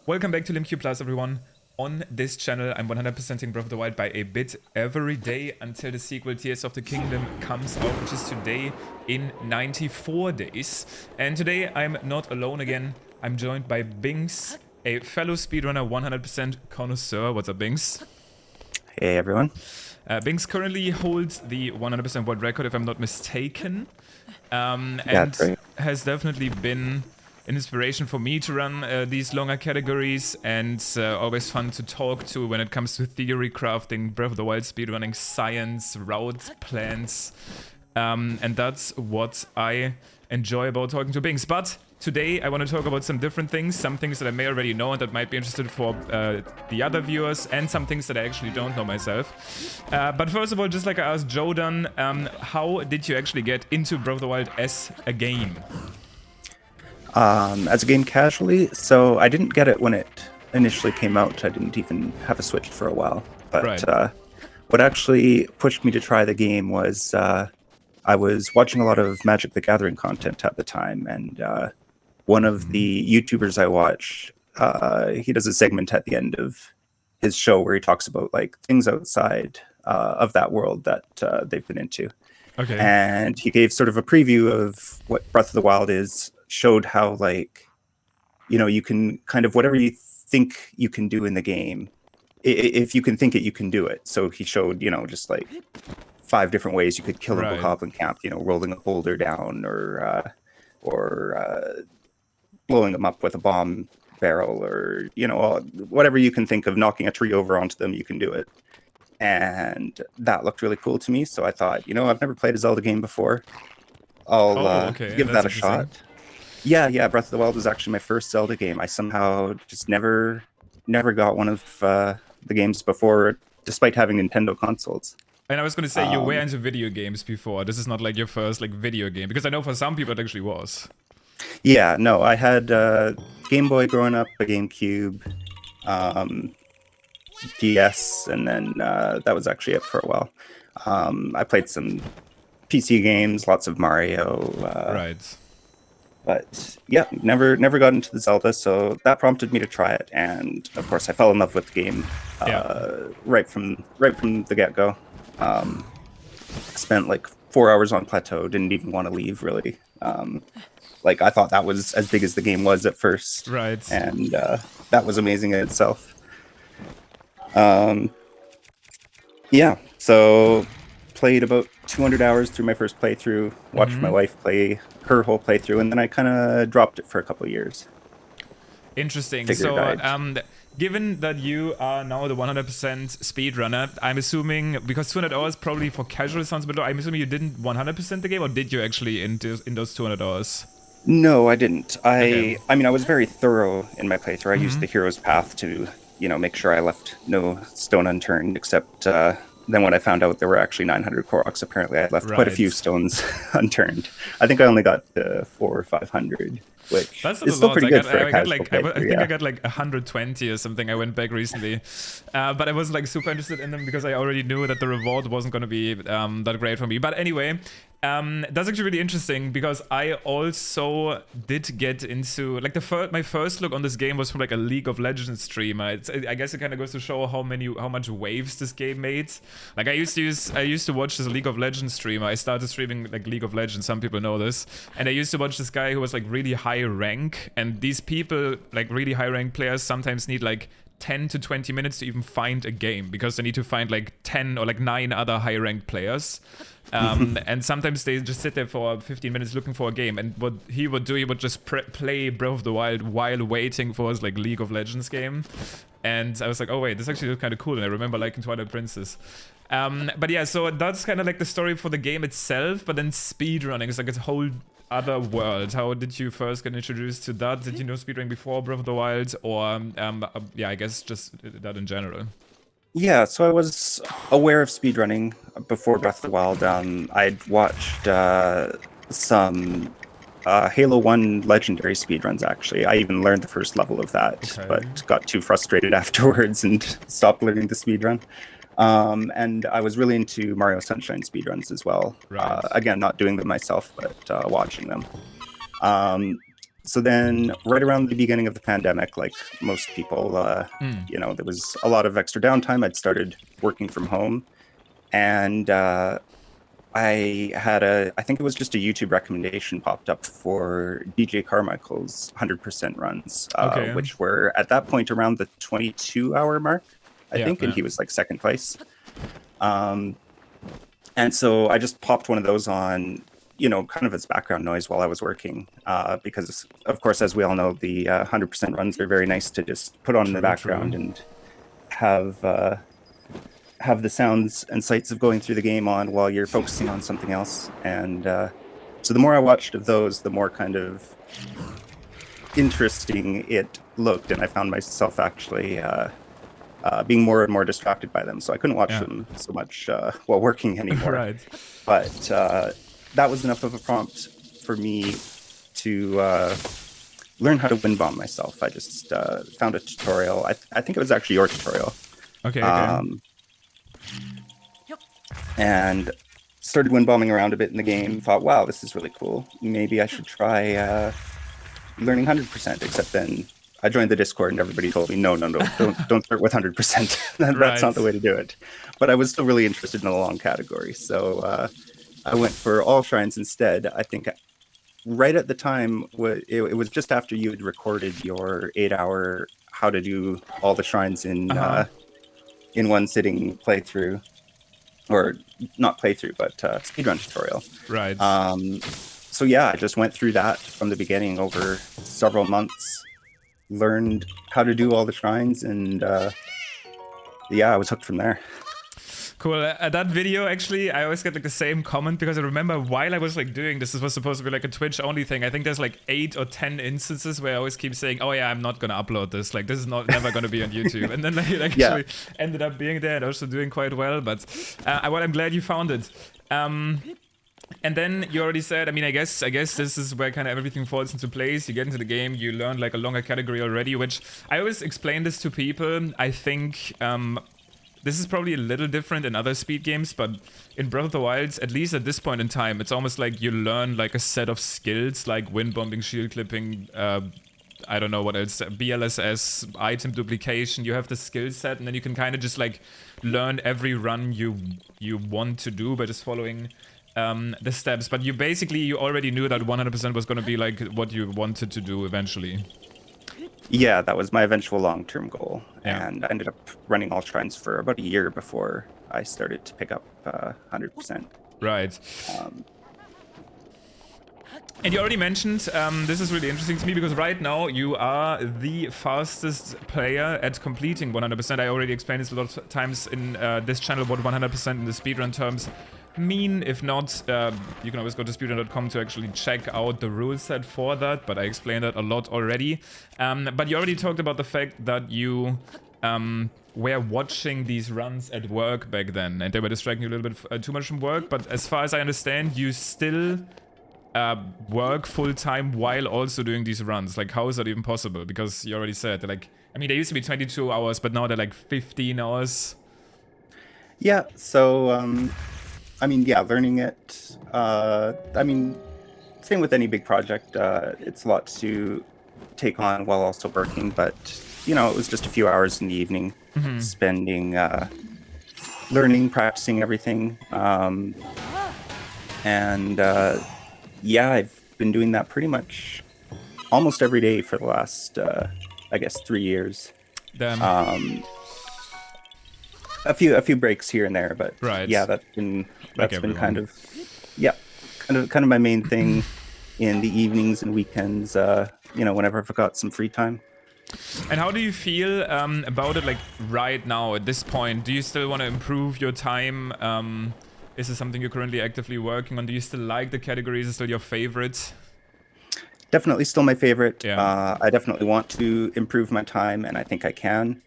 Welcome back to LimQ Plus, everyone. On this channel, I'm 100%ing Breath of the Wild by a bit every day until the sequel Tears of the Kingdom comes out, which is today in 94 days. And today I'm not alone again. I'm joined by Binks, a fellow speedrunner, 100% connoisseur. What's up, Binks? Hey, everyone. Binks currently holds the 100% world record, if I'm not mistaken. And right. has definitely been an inspiration for me to run these longer categories, and always fun to talk to when it comes to theory crafting, Breath of the Wild speedrunning, science, route plans, and that's what I enjoy about talking to Binks. But today I want to talk about some different things, some things that I may already know and that might be interesting for the other viewers, and some things that I actually don't know myself. But first of all, just like I asked Jodan, how did you actually get into Breath of the Wild as a game? As a game casually, so I didn't get it when it initially came out. I didn't even have a Switch for a while. But Right. what actually pushed me to try the game was I was watching a lot of Magic the Gathering content at the time, and one of the YouTubers I watch, he does a segment at the end of his show where he talks about like things outside of that world that they've been into. Okay. And he gave sort of a preview of what Breath of the Wild is, showed how, like, you know, you can kind of whatever you think you can do in the game, if you can think it, you can do it. So he showed, you know, just like 5 different ways you could kill a bokoblin camp, you know, rolling a boulder down or blowing them up with a bomb barrel, or, you know, whatever you can think of, knocking a tree over onto them, you can do it. And that looked really cool to me, so I thought, you know, I've never played a Zelda game before. I'll give that a shot. Yeah, Breath of the Wild was actually my first Zelda game. I somehow just never got one of the games before, despite having Nintendo consoles. And I was going to say, you were into video games before. This is not like your first like video game, because I know for some people it actually was. Yeah, no, I had Game Boy growing up, a GameCube, DS, and then that was actually it for a while. I played some PC games, lots of Mario. Right. But yeah, never got into the Zelda, so that prompted me to try it, and of course I fell in love with the game right from the get-go. Spent like 4 hours on plateau, didn't even want to leave really. Like, I thought that was as big as the game was at first, right? And that was amazing in itself. Yeah, so played about 200 hours through my first playthrough, watched my wife play her whole playthrough, and then I kind of dropped it for a couple of years. Interesting. So, given that you are now the 100% speedrunner, I'm assuming, because 200 hours probably for casual sounds a bit low, I'm assuming you didn't 100% the game, or did you actually in those 200 hours? No, I didn't. I mean, I was very thorough in my playthrough. I used the hero's path to, you know, make sure I left no stone unturned, except then when I found out there were actually 900 Koroks, apparently I left quite a few stones unturned. I think I only got 400 or 500, which is still pretty good for a casual playthrough. I think I got like 120 or something. I went back recently, but I was like super interested in them because I already knew that the reward wasn't going to be that great for me. But anyway, that's actually really interesting, because I also did get into like my first look on this game was from like a League of Legends streamer. I guess it kind of goes to show how much waves this game made. Like I used to watch this League of Legends streamer. I started streaming like League of Legends. Some people know this, and I used to watch this guy who was like really high rank. And these people, like really high rank players, sometimes need like 10 to 20 minutes to even find a game, because they need to find like 10 or like 9 other high ranked players. And sometimes they just sit there for 15 minutes looking for a game. And what he would do, he would just play Breath of the Wild while waiting for his like League of Legends game. And I was like, oh wait, this actually looks kind of cool. And I remember liking Twilight Princess. But yeah, so that's kind of like the story for the game itself. But then speedrunning is like a whole other world. How did you first get introduced to that? Did you know speedrunning before Breath of the Wild? Or, yeah, I guess just that in general. Yeah, so I was aware of speedrunning before Breath of the Wild. I'd watched some Halo 1 Legendary speedruns, actually. I even learned the first level of that, but got too frustrated afterwards and stopped learning the speedrun. And I was really into Mario Sunshine speedruns as well. Again, not doing them myself, but watching them. So then, right around the beginning of the pandemic, like most people, there was a lot of extra downtime. I'd started working from home, and I think it was just a YouTube recommendation popped up for DJ Carmichael's 100% runs, Okay. which were at that point around the 22-hour mark, I think, and he was like second place. And so I just popped one of those on, kind of as background noise while I was working, because, of course, as we all know, the 100% runs are very nice to just put on in the background and have the sounds and sights of going through the game on while you're focusing on something else. And so the more I watched of those, the more kind of interesting it looked, and I found myself actually being more and more distracted by them, so I couldn't watch them so much while working anymore. Right. But that was enough of a prompt for me to learn how to wind bomb myself. I just found a tutorial. I think it was actually your tutorial. Okay. And started wind bombing around a bit in the game. Thought, wow, this is really cool. Maybe I should try learning 100%. Except then I joined the Discord and everybody told me, no, don't start with 100%. That's not the way to do it. But I was still really interested in the long category, so I went for all shrines instead. I think right at the time, it was just after you had recorded your 8-hour how to do all the shrines in one sitting playthrough, or not playthrough, but speedrun tutorial. Right. So yeah, I just went through that from the beginning over several months. Learned how to do all the shrines, and I was hooked from there. Cool. That video, actually, I always get like the same comment, because I remember while I was like doing this was supposed to be like a Twitch only thing. I think there's like 8 or 10 instances where I always keep saying, oh yeah, I'm not gonna upload this, like this is never gonna be on YouTube, and then like, it actually ended up being there and also doing quite well. But well, I'm glad you found it. And then you already said, I mean, I guess this is where kind of everything falls into place. You get into the game, you learn like a longer category already, which I always explain this to people. I think this is probably a little different in other speed games, but in Breath of the Wild, at least at this point in time, it's almost like you learn like a set of skills, like wind bombing, shield clipping, I don't know what else, BLSS, item duplication. You have the skill set, and then you can kind of just like learn every run you want to do by just following the steps. But you already knew that 100% was going to be like what you wanted to do eventually. Yeah, that was my eventual long-term goal, and I ended up running all shrines for about a year before I started to pick up 100%. Right. And you already mentioned, this is really interesting to me, because right now you are the fastest player at completing 100%. I already explained this a lot of times in this channel, what 100% in the speedrun terms mean. If not, you can always go to speedrun.com to actually check out the rule set for that, but I explained that a lot already. But you already talked about the fact that you were watching these runs at work back then, and they were distracting you a little bit too much from work. But as far as I understand, you still work full-time while also doing these runs. Like, how is that even possible? Because you already said, like, I mean, they used to be 22 hours, but now they're like 15 hours. Yeah, so I mean, yeah, learning it, I mean, same with any big project, it's a lot to take on while also working, but, it was just a few hours in the evening, spending, learning, practicing everything, and, yeah, I've been doing that pretty much almost every day for the last, I guess, 3 years. Damn. A few breaks here and there, but yeah, that's been kind of my main thing in the evenings and weekends. Whenever I've got some free time. And how do you feel about it, like right now at this point? Do you still want to improve your time? Is this something you're currently actively working on? Do you still like the category? Is it still your favorite? Definitely still my favorite. Yeah. I definitely want to improve my time, and I think I can.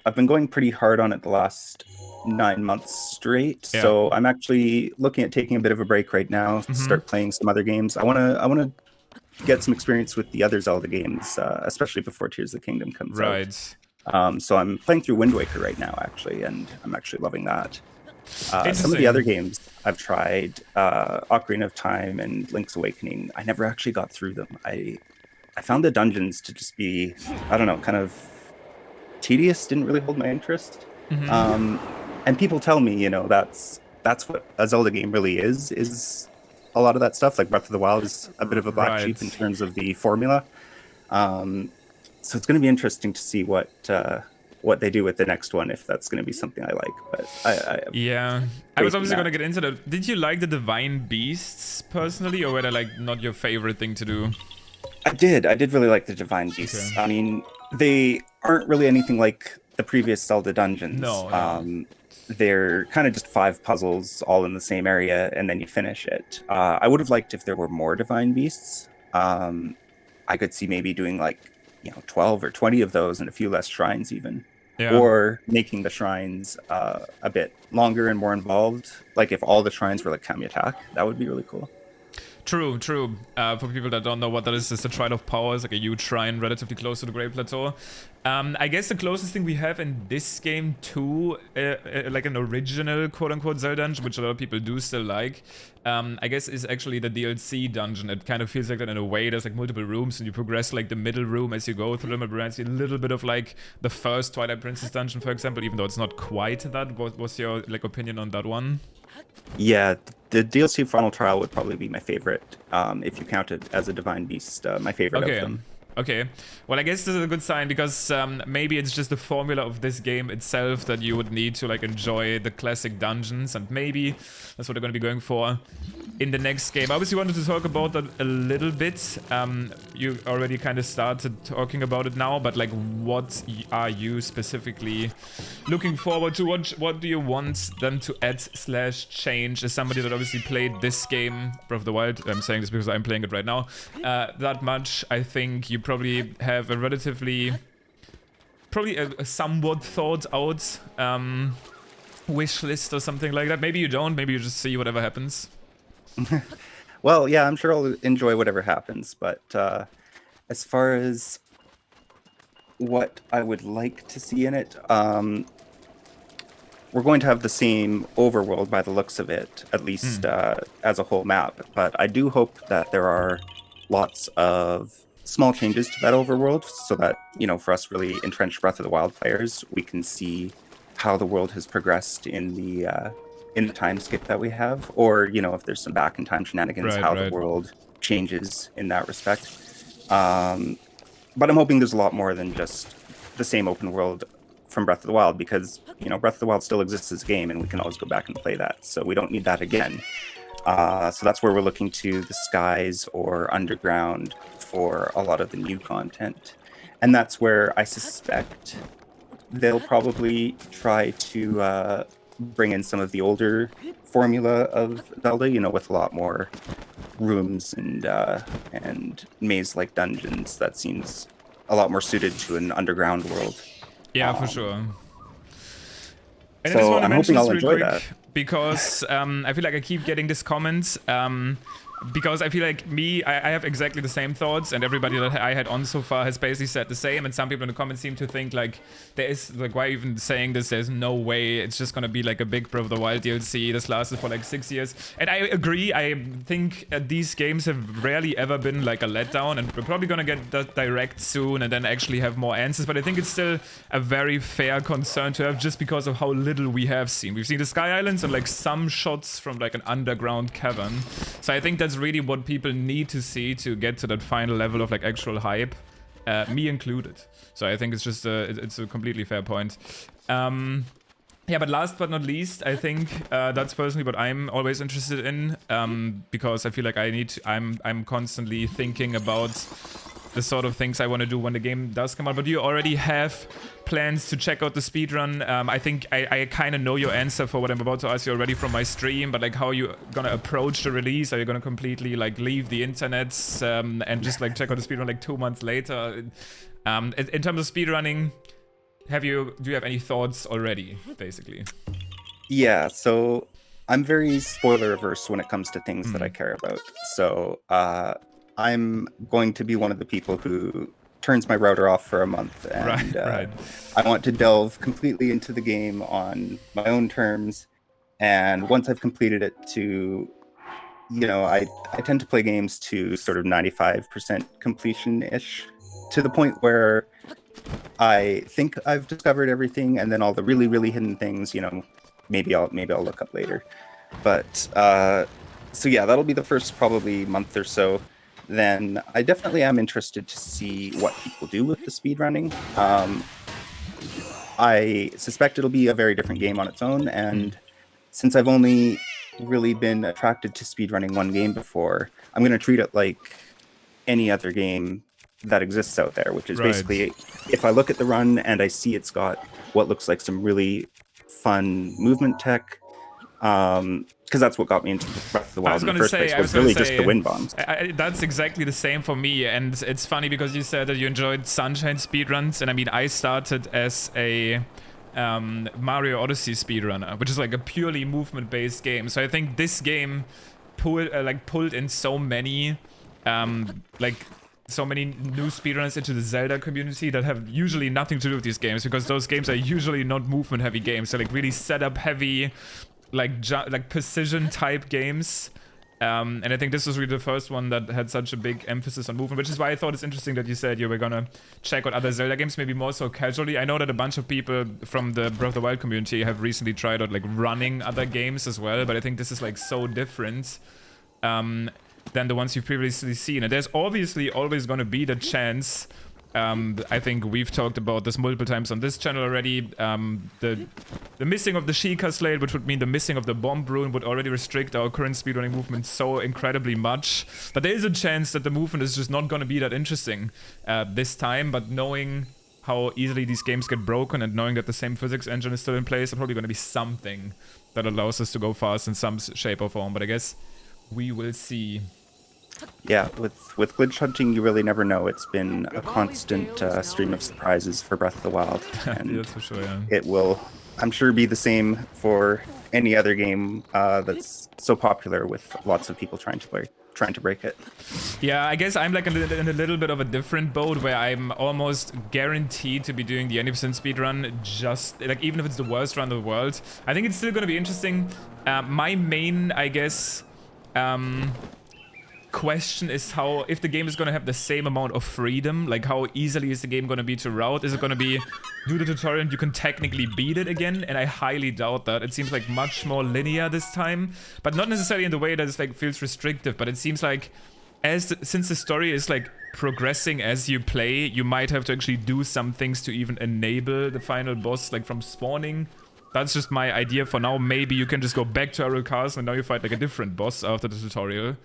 I've been going pretty hard on it the last 9 months straight, so I'm actually looking at taking a bit of a break right now, start playing some other games. I wanna get some experience with the other Zelda games, especially before Tears of the Kingdom comes out. So I'm playing through Wind Waker right now, actually, and I'm actually loving that. Some of the other Interesting. games I've tried, Ocarina of Time and Link's Awakening, I never actually got through them. I found the dungeons to just be, I don't know, kind of tedious, didn't really hold my interest. Um, and people tell me, that's what a Zelda game really is a lot of that stuff. Like Breath of the Wild is a bit of a black sheep in Right. terms of the formula. Um, so it's going to be interesting to see what they do with the next one, if that's going to be something I like. But I have Yeah. I was faith in obviously that. gonna get into that. Did you like the Divine Beasts personally, or were they like not your favorite thing to do? I did. I did really like the Divine Okay. Beasts. I mean, they aren't really anything like the previous Zelda dungeons. No, no. They're kind of just five puzzles all in the same area, and then you finish it. I would have liked if there were more Divine Beasts. I could see maybe doing like, 12 or 20 of those and a few less shrines even. Yeah. Or making the shrines a bit longer and more involved. Like if all the shrines were like Kami Attack, that would be really cool. True, true. For people that don't know what that is, it's the Shrine of Power. It's like a huge shrine relatively close to the Great Plateau. I guess the closest thing we have in this game to like an original quote-unquote Zelda dungeon, which a lot of people do still like, I guess is actually the DLC dungeon. It kind of feels like that in a way. There's like multiple rooms and you progress like the middle room as you go through them. It reminds you a little bit of like the first Twilight Princess dungeon, for example, even though it's not quite that. What's your like opinion on that one? Yeah, the DLC Final Trial would probably be my favorite, if you count it as a Divine Beast, my favorite of Okay. them. Okay. Well, I guess this is a good sign because maybe it's just the formula of this game itself that you would need to like enjoy the classic dungeons, and maybe that's what they're going to be going for in the next game. I obviously wanted to talk about that a little bit. You already kind of started talking about it now, but like, what are you specifically looking forward to? What do you want them to add slash change? As somebody that obviously played this game, Breath of the Wild, I'm saying this because I'm playing it right now, that much, I think you probably have a relatively, probably a somewhat thought out wish list or something like that. Maybe you don't, maybe you just see whatever happens. Well, yeah, I'm sure I'll enjoy whatever happens, but as far as what I would like to see in it, we're going to have the same overworld by the looks of it, at least as a whole map. But I do hope that there are lots of small changes to that overworld, so that, for us really entrenched Breath of the Wild players, we can see how the world has progressed in the time skip that we have, or if there's some back in time shenanigans, Right, how the right. world changes in that respect. But I'm hoping there's a lot more than just the same open world from Breath of the Wild, because Breath of the Wild still exists as a game, and we can always go back and play that. So we don't need that again. So that's where we're looking to the skies or underground for a lot of the new content, and that's where I suspect they'll probably try to bring in some of the older formula of Zelda, with a lot more rooms and maze-like dungeons. That seems a lot more suited to an underground world. Yeah, for Um, sure. And I just so want to I'm mention hoping this I'll real enjoy quick that. because I feel like I keep getting this comment. Because I feel like I have exactly the same thoughts, and everybody that I had on so far has basically said the same. And some people in the comments seem to think like there is like, why even saying this? There's no way it's just gonna be like a big Breath of the Wild DLC. This lasted for like 6 years, and I agree. I think these games have rarely ever been like a letdown, and we're probably gonna get that direct soon, and then actually have more answers. But I think it's still a very fair concern to have, just because of how little we have seen. We've seen the Sky Islands and like some shots from like an underground cavern. So I think that's really what people need to see to get to that final level of like actual hype, me included. So I think it's just it's a completely fair point. Yeah, but last but not least, I think that's personally what I'm always interested in, because I feel like I'm constantly thinking about the sort of things I want to do when the game does come out. But do you already have plans to check out the speedrun? I think I kind of know your answer for what I'm about to ask you already from my stream, but like, how are you gonna approach the release? Are you gonna completely like leave the internet and just like check out the speedrun like 2 months later? In terms of speedrunning, do you have any thoughts already, basically? Yeah, so I'm very spoiler averse when it comes to things that I care about. So I'm going to be one of the people who turns my router off for a month, and Right, right. I want to delve completely into the game on my own terms. And once I've completed it to, I tend to play games to sort of 95% completion-ish, to the point where I think I've discovered everything, and then all the really, really hidden things, maybe I'll look up later. But so yeah, that'll be the first probably month or so. Then I definitely am interested to see what people do with the speedrunning. I suspect it'll be a very different game on its own, and since I've only really been attracted to speedrunning one game before, I'm going to treat it like any other game that exists out there, which is basically, if I look at the run and I see it's got what looks like some really fun movement tech, because that's what got me into Breath of the Wild in the first place, was really just the wind bombs. That's exactly the same for me, and it's funny because you said that you enjoyed Sunshine speedruns, and I mean, I started as a Mario Odyssey speedrunner, which is like a purely movement-based game. So I think this game pulled in so many so many new speedrunners into the Zelda community that have usually nothing to do with these games, because those games are usually not movement-heavy games. They're like really setup-heavy, like precision-type games. And I think this was really the first one that had such a big emphasis on movement, which is why I thought it's interesting that you said you were gonna check out other Zelda games, maybe more so casually. I know that a bunch of people from the Breath of the Wild community have recently tried out like running other games as well, but I think this is like so different than the ones you've previously seen. And there's obviously always gonna be the chance, I think we've talked about this multiple times on this channel already, the missing of the Sheikah Slate, which would mean the missing of the Bomb Rune, would already restrict our current speedrunning movement so incredibly much. But there is a chance that the movement is just not going to be that interesting this time, but knowing how easily these games get broken and knowing that the same physics engine is still in place, there's probably going to be something that allows us to go fast in some shape or form, but I guess we will see. Yeah, with glitch hunting, you really never know. It's been a constant stream of surprises for Breath of the Wild, and that's for sure, yeah. It will, I'm sure, be the same for any other game that's so popular, with lots of people trying to break it. Yeah, I guess I'm like in a little bit of a different boat, where I'm almost guaranteed to be doing the 80% speedrun, just like even if it's the worst run in the world. I think it's still going to be interesting. My main, I guess, question is how, if the game is going to have the same amount of freedom, like how easily is the game going to be to route? Is it going to be, do the tutorial and you can technically beat it again? And I highly doubt that. It seems like much more linear this time, but not necessarily in the way that it like feels restrictive, but it seems like since the story is like progressing as you play, you might have to actually do some things to even enable the final boss, like from spawning. That's just my idea for now. Maybe you can just go back to Hyrule Castle and now you fight like a different boss after the tutorial.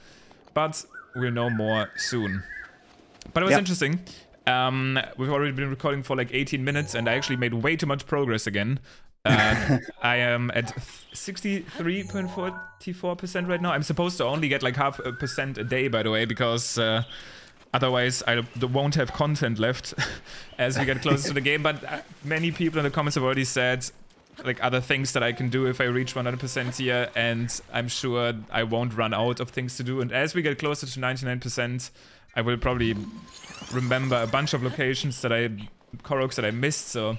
But we'll know more soon. But it was interesting. We've already been recording for like 18 minutes and I actually made way too much progress again. I am at 63.44% right now. I'm supposed to only get like 0.5% a day, by the way, because otherwise I won't have content left as we get closer to the game. But many people in the comments have already said like other things that I can do if I reach 100% here, and I'm sure I won't run out of things to do. And as we get closer to 99%, I will probably remember a bunch of locations that Koroks that I missed, so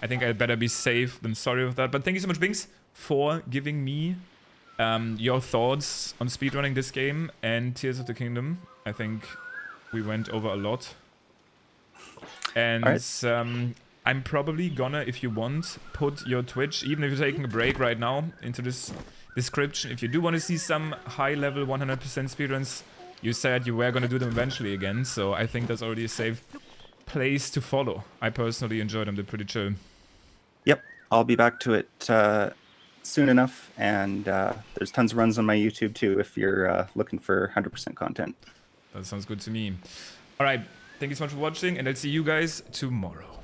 I think I'd better be safe than sorry with that. But thank you so much, Binks, for giving me your thoughts on speedrunning this game and Tears of the Kingdom. I think we went over a lot. And I'm probably gonna, if you want, put your Twitch, even if you're taking a break right now, into this description. If you do want to see some high-level 100% speedruns, you said you were gonna do them eventually again, so I think that's already a safe place to follow. I personally enjoyed them, they're pretty chill. Yep, I'll be back to it soon enough, and there's tons of runs on my YouTube too if you're looking for 100% content. That sounds good to me. Alright, thank you so much for watching, and I'll see you guys tomorrow.